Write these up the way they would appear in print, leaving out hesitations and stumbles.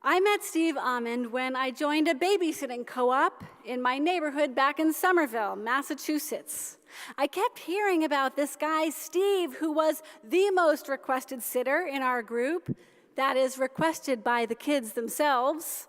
I met Steve Almond when I joined a babysitting co-op in my neighborhood back in Somerville, Massachusetts. I kept hearing about this guy, Steve, who was the most requested sitter in our group, that is, requested by the kids themselves.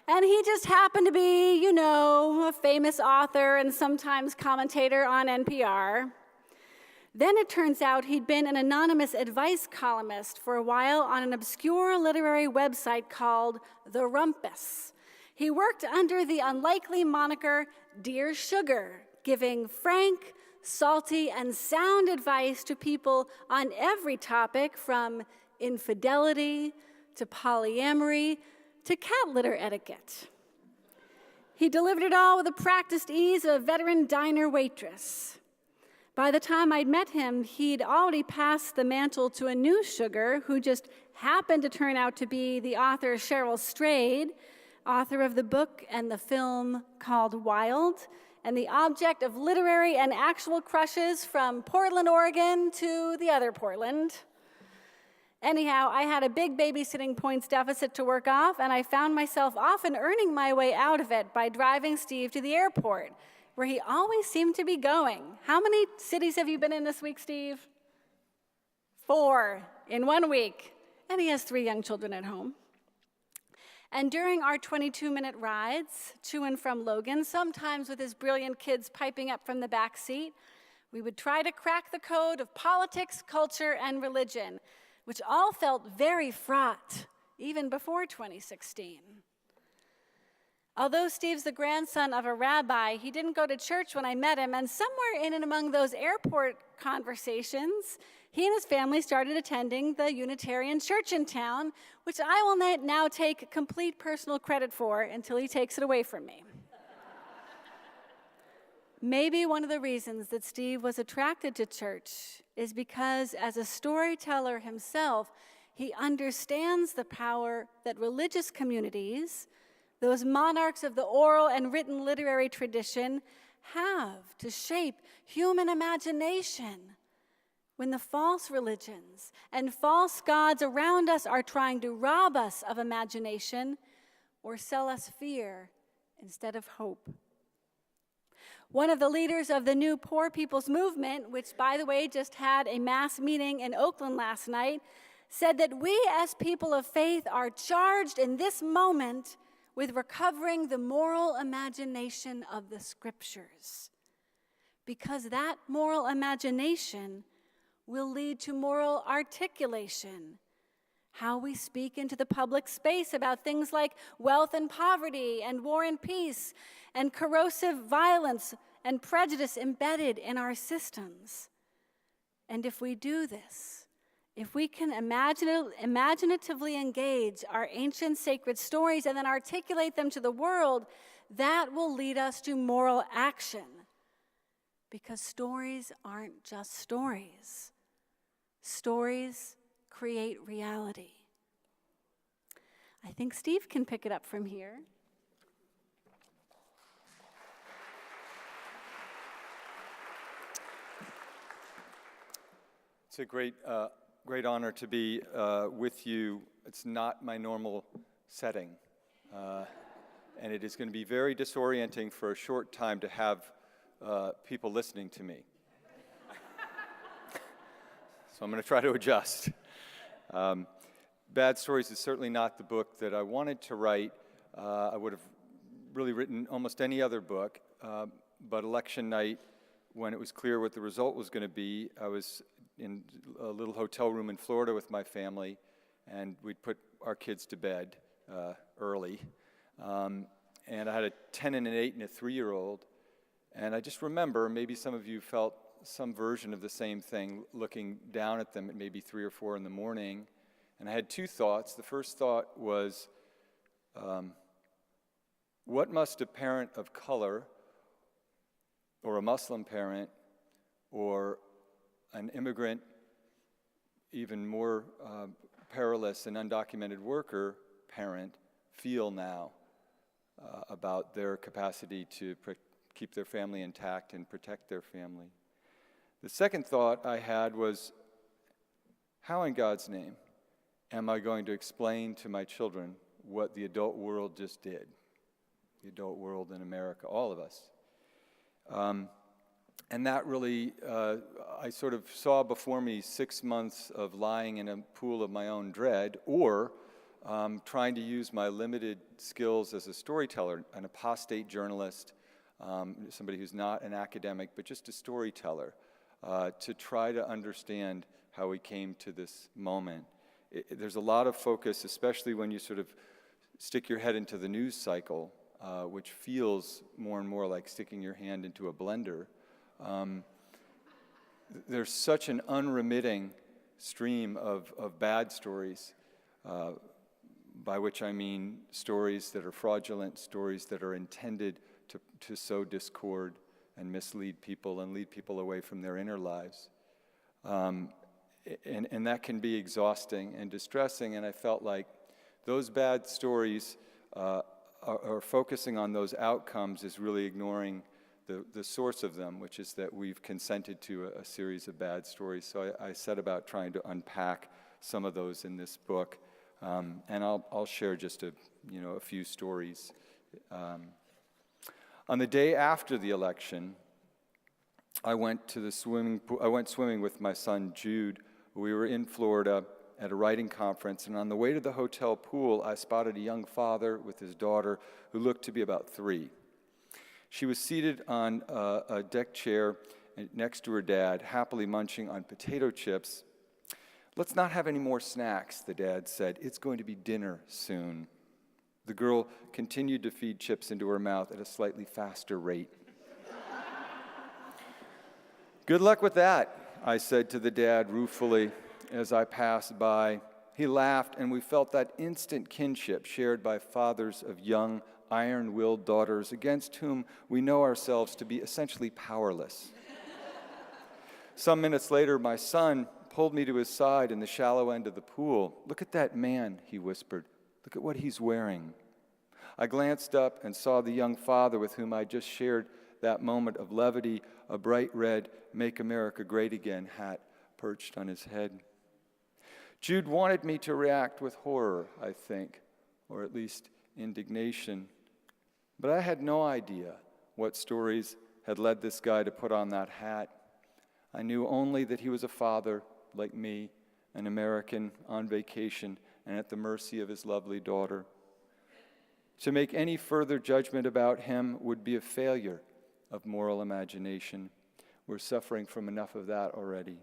And he just happened to be, a famous author and sometimes commentator on NPR. Then it turns out he'd been an anonymous advice columnist for a while on an obscure literary website called The Rumpus. He worked under the unlikely moniker Dear Sugar, giving frank, salty, and sound advice to people on every topic from infidelity to polyamory to cat litter etiquette. He delivered it all with the practiced ease of a veteran diner waitress. By the time I'd met him, he'd already passed the mantle to a new sugar who just happened to turn out to be the author Cheryl Strayed, author of the book and the film called Wild, and the object of literary and actual crushes from Portland, Oregon to the other Portland. Anyhow, I had a big babysitting points deficit to work off, and I found myself often earning my way out of it by driving Steve to the airport, where he always seemed to be going. How many cities have you been in this week, Steve? 4 in 1 week. And he has 3 young children at home. And during our 22-minute rides to and from Logan, sometimes with his brilliant kids piping up from the back seat, we would try to crack the code of politics, culture, and religion, which all felt very fraught, even before 2016. Although Steve's the grandson of a rabbi, he didn't go to church when I met him, and somewhere in and among those airport conversations, he and his family started attending the Unitarian church in town, which I will now take complete personal credit for until he takes it away from me. Maybe one of the reasons that Steve was attracted to church is because, as a storyteller himself, he understands the power that religious communities, those monarchs of the oral and written literary tradition, have to shape human imagination when the false religions and false gods around us are trying to rob us of imagination or sell us fear instead of hope. One of the leaders of the new Poor People's Movement, which, by the way, just had a mass meeting in Oakland last night, said that we as people of faith are charged in this moment with recovering the moral imagination of the scriptures, because that moral imagination will lead to moral articulation, how we speak into the public space about things like wealth and poverty and war and peace and corrosive violence and prejudice embedded in our systems. And if we do this, if we can imaginatively engage our ancient sacred stories and then articulate them to the world, that will lead us to moral action. Because stories aren't just stories. Stories create reality. I think Steve can pick it up from here. It's a great honor to be with you. It's not my normal setting, and it is going to be very disorienting for a short time to have people listening to me. So I'm going to try to adjust. Bad Stories is certainly not the book that I wanted to write. I would have really written almost any other book, but election night, when it was clear what the result was going to be, I was in a little hotel room in Florida with my family, and we'd put our kids to bed early. And I had a 10 and an 8 and a 3-year-old, and I just remember, maybe some of you felt some version of the same thing, looking down at them at maybe 3 or 4 in the morning, and I had 2 thoughts. The first thought was, what must a parent of color, or a Muslim parent, or an immigrant, even more perilous and undocumented worker parent, feel now about their capacity to keep their family intact and protect their family? The second thought I had was, how in God's name am I going to explain to my children what the adult world just did. The adult world in America, all of us. And that really, I sort of saw before me 6 months of lying in a pool of my own dread, or trying to use my limited skills as a storyteller, an apostate journalist, somebody who's not an academic, but just a storyteller, to try to understand how we came to this moment. There's a lot of focus, especially when you sort of stick your head into the news cycle, which feels more and more like sticking your hand into a blender. There's such an unremitting stream of bad stories, by which I mean stories that are fraudulent, stories that are intended to sow discord and mislead people and lead people away from their inner lives. And that can be exhausting and distressing, and I felt like those bad stories are focusing on those outcomes is really ignoring the source of them, which is that we've consented to a series of bad stories. So I set about trying to unpack some of those in this book, and I'll share just a few stories. On the day after the election, I went to the swimming pool. I went swimming with my son Jude. We were in Florida at a writing conference, and on the way to the hotel pool, I spotted a young father with his daughter who looked to be about 3. She was seated on a deck chair next to her dad, happily munching on potato chips. "Let's not have any more snacks," the dad said. "It's going to be dinner soon." The girl continued to feed chips into her mouth at a slightly faster rate. "Good luck with that," I said to the dad ruefully as I passed by. He laughed, and we felt that instant kinship shared by fathers of young, iron-willed daughters against whom we know ourselves to be essentially powerless. Some minutes later, my son pulled me to his side in the shallow end of the pool. "Look at that man," he whispered. "Look at what he's wearing." I glanced up and saw the young father with whom I just shared that moment of levity, a bright red "Make America Great Again" hat perched on his head. Jude wanted me to react with horror, I think, or at least indignation. But I had no idea what stories had led this guy to put on that hat. I knew only that he was a father, like me, an American on vacation and at the mercy of his lovely daughter. To make any further judgment about him would be a failure of moral imagination. We're suffering from enough of that already.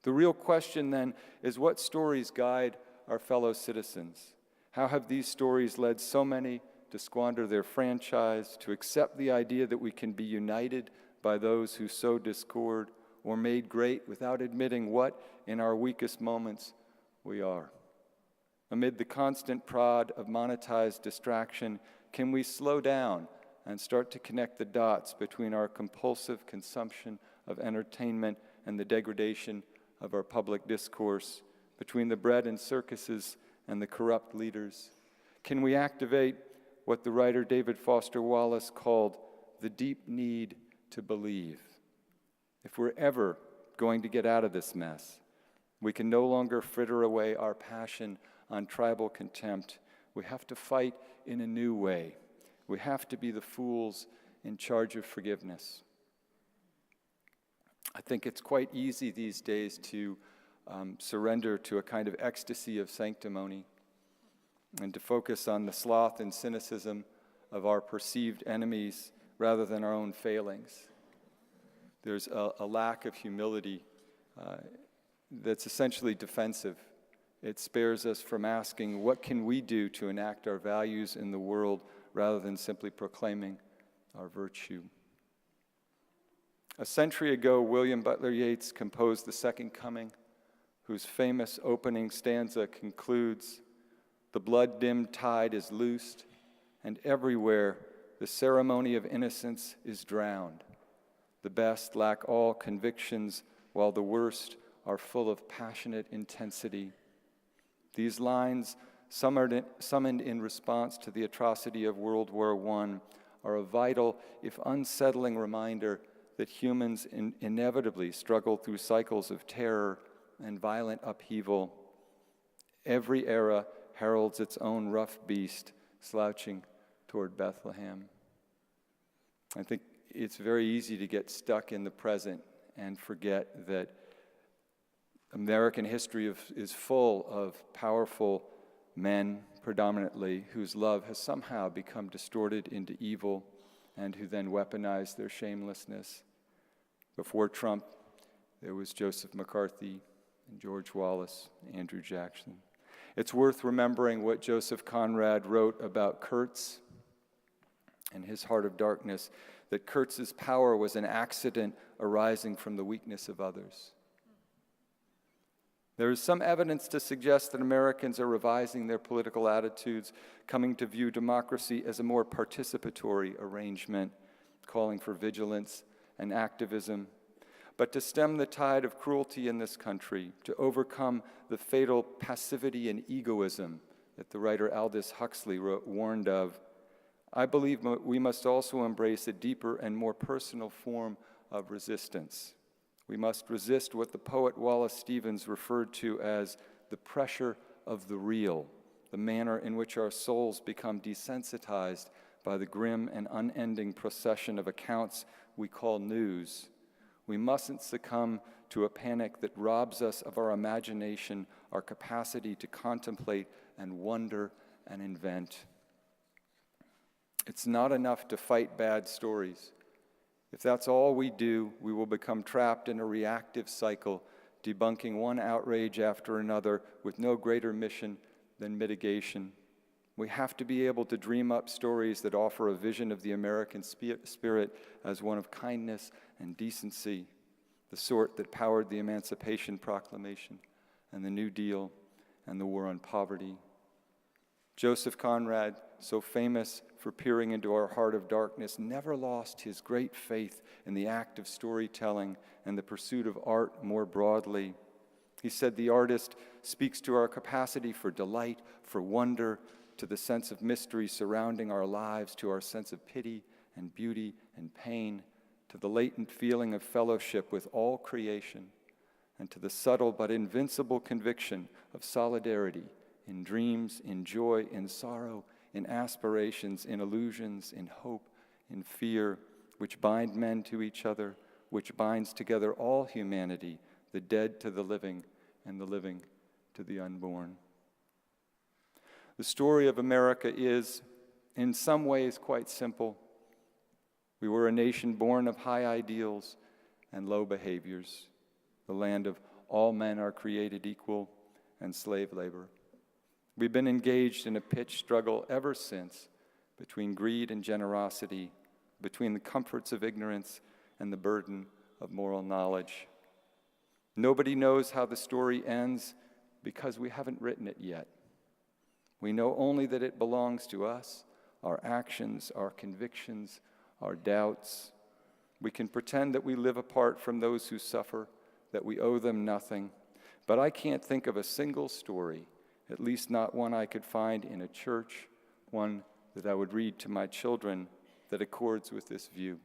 The real question then is, what stories guide our fellow citizens? How have these stories led so many to squander their franchise, to accept the idea that we can be united by those who sow discord, or made great without admitting what, in our weakest moments, we are? Amid the constant prod of monetized distraction, can we slow down and start to connect the dots between our compulsive consumption of entertainment and the degradation of our public discourse, between the bread and circuses and the corrupt leaders? Can we activate what the writer David Foster Wallace called the deep need to believe? If we're ever going to get out of this mess, we can no longer fritter away our passion on tribal contempt. We have to fight in a new way. We have to be the fools in charge of forgiveness. I think it's quite easy these days to surrender to a kind of ecstasy of sanctimony and to focus on the sloth and cynicism of our perceived enemies rather than our own failings. There's a lack of humility that's essentially defensive. It spares us from asking, what can we do to enact our values in the world rather than simply proclaiming our virtue? A century ago, William Butler Yeats composed The Second Coming, whose famous opening stanza concludes, "The blood-dimmed tide is loosed, and everywhere the ceremony of innocence is drowned. The best lack all convictions, while the worst are full of passionate intensity." These lines, summoned in response to the atrocity of World War I, are a vital, if unsettling, reminder that humans inevitably struggle through cycles of terror and violent upheaval. Every era heralds its own rough beast slouching toward Bethlehem. I think it's very easy to get stuck in the present and forget that American history is full of powerful men, predominantly, whose love has somehow become distorted into evil and who then weaponize their shamelessness. Before Trump, there was Joseph McCarthy and George Wallace, Andrew Jackson. It's worth remembering what Joseph Conrad wrote about Kurtz and his heart of darkness, that Kurtz's power was an accident arising from the weakness of others. There is some evidence to suggest that Americans are revising their political attitudes, coming to view democracy as a more participatory arrangement, calling for vigilance and activism. But to stem the tide of cruelty in this country, to overcome the fatal passivity and egoism that the writer Aldous Huxley warned of, I believe we must also embrace a deeper and more personal form of resistance. We must resist what the poet Wallace Stevens referred to as the pressure of the real, the manner in which our souls become desensitized by the grim and unending procession of accounts we call news. We mustn't succumb to a panic that robs us of our imagination, our capacity to contemplate and wonder and invent. It's not enough to fight bad stories. If that's all we do, we will become trapped in a reactive cycle, debunking one outrage after another with no greater mission than mitigation. We have to be able to dream up stories that offer a vision of the American spirit as one of kindness and decency, the sort that powered the Emancipation Proclamation and the New Deal and the War on Poverty. Joseph Conrad, so famous for peering into our heart of darkness, never lost his great faith in the act of storytelling and the pursuit of art more broadly. He said the artist speaks to our capacity for delight, for wonder, to the sense of mystery surrounding our lives, to our sense of pity and beauty and pain, to the latent feeling of fellowship with all creation, and to the subtle but invincible conviction of solidarity in dreams, in joy, in sorrow, in aspirations, in illusions, in hope, in fear, which bind men to each other, which binds together all humanity, the dead to the living, and the living to the unborn. The story of America is, in some ways, quite simple. We were a nation born of high ideals and low behaviors, the land of all men are created equal and slave labor. We've been engaged in a pitched struggle ever since between greed and generosity, between the comforts of ignorance and the burden of moral knowledge. Nobody knows how the story ends because we haven't written it yet. We know only that it belongs to us, our actions, our convictions, our doubts. We can pretend that we live apart from those who suffer, that we owe them nothing. But I can't think of a single story, at least not one I could find in a church, one that I would read to my children, that accords with this view.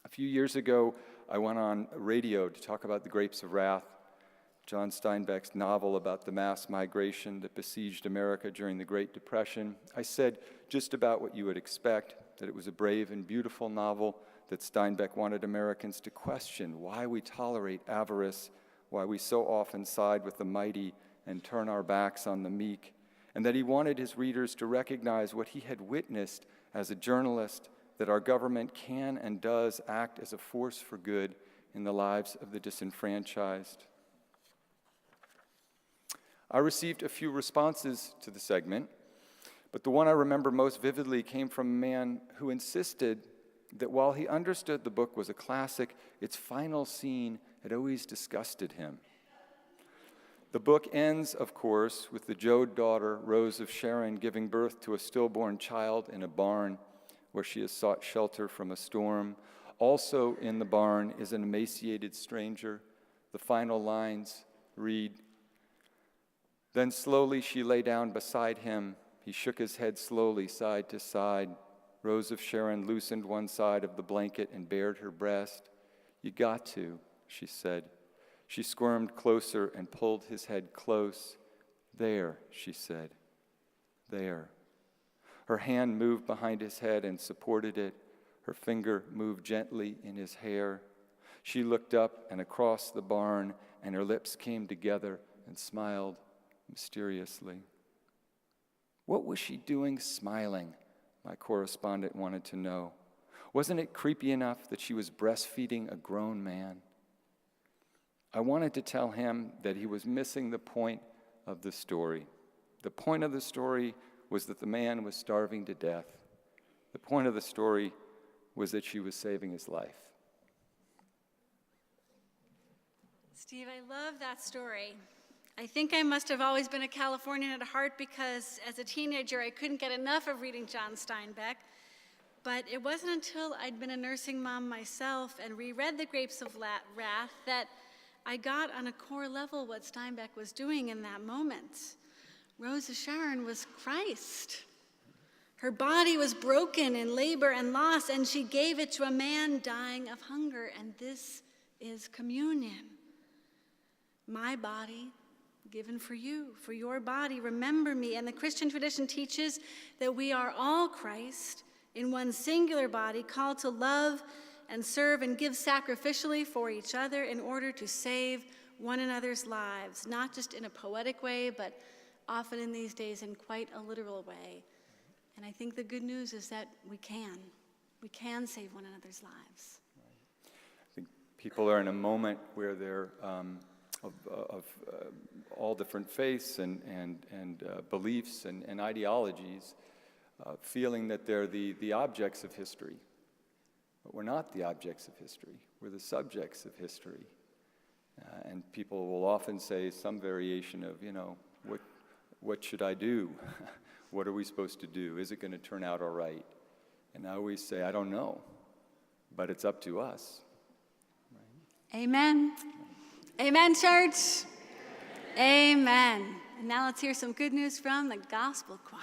A few years ago, I went on radio to talk about The Grapes of Wrath, John Steinbeck's novel about the mass migration that besieged America during the Great Depression. I said just about what you would expect, that it was a brave and beautiful novel, that Steinbeck wanted Americans to question why we tolerate avarice, why we so often side with the mighty and turn our backs on the meek, and that he wanted his readers to recognize what he had witnessed as a journalist, that our government can and does act as a force for good in the lives of the disenfranchised. I received a few responses to the segment, but the one I remember most vividly came from a man who insisted that while he understood the book was a classic, its final scene had always disgusted him. The book ends, of course, with the Jode daughter, Rose of Sharon, giving birth to a stillborn child in a barn where she has sought shelter from a storm. Also in the barn is an emaciated stranger. The final lines read, "Then slowly she lay down beside him. He shook his head slowly side to side. Rose of Sharon loosened one side of the blanket and bared her breast. 'You got to,' she said. She squirmed closer and pulled his head close. "There," she said, "there." Her hand moved behind his head and supported it. Her finger moved gently in his hair. She looked up and across the barn, and her lips came together and smiled mysteriously. What was she doing smiling? My correspondent wanted to know. Wasn't it creepy enough that she was breastfeeding a grown man? I wanted to tell him that he was missing the point of the story. The point of the story was that the man was starving to death. The point of the story was that she was saving his life. Steve, I love that story. I think I must have always been a Californian at heart because as a teenager I couldn't get enough of reading John Steinbeck. But it wasn't until I'd been a nursing mom myself and reread The Grapes of Wrath that I got on a core level what Steinbeck was doing in that moment. Rosa Sharon was Christ. Her body was broken in labor and loss, and she gave it to a man dying of hunger, and this is communion. My body given for you, for your body, remember me. And the Christian tradition teaches that we are all Christ in one singular body, called to love and serve and give sacrificially for each other in order to save one another's lives, not just in a poetic way, but often in these days in quite a literal way. And I think the good news is that we can save one another's lives. I think people are in a moment where they're of all different faiths and beliefs and ideologies, feeling that they're the objects of history. But we're not the objects of history. We're the subjects of history. And people will often say some variation of, what should I do? What are we supposed to do? Is it going to turn out all right? And I always say, I don't know, but it's up to us. Right? Amen. Amen, church. Amen. And now let's hear some good news from the gospel choir.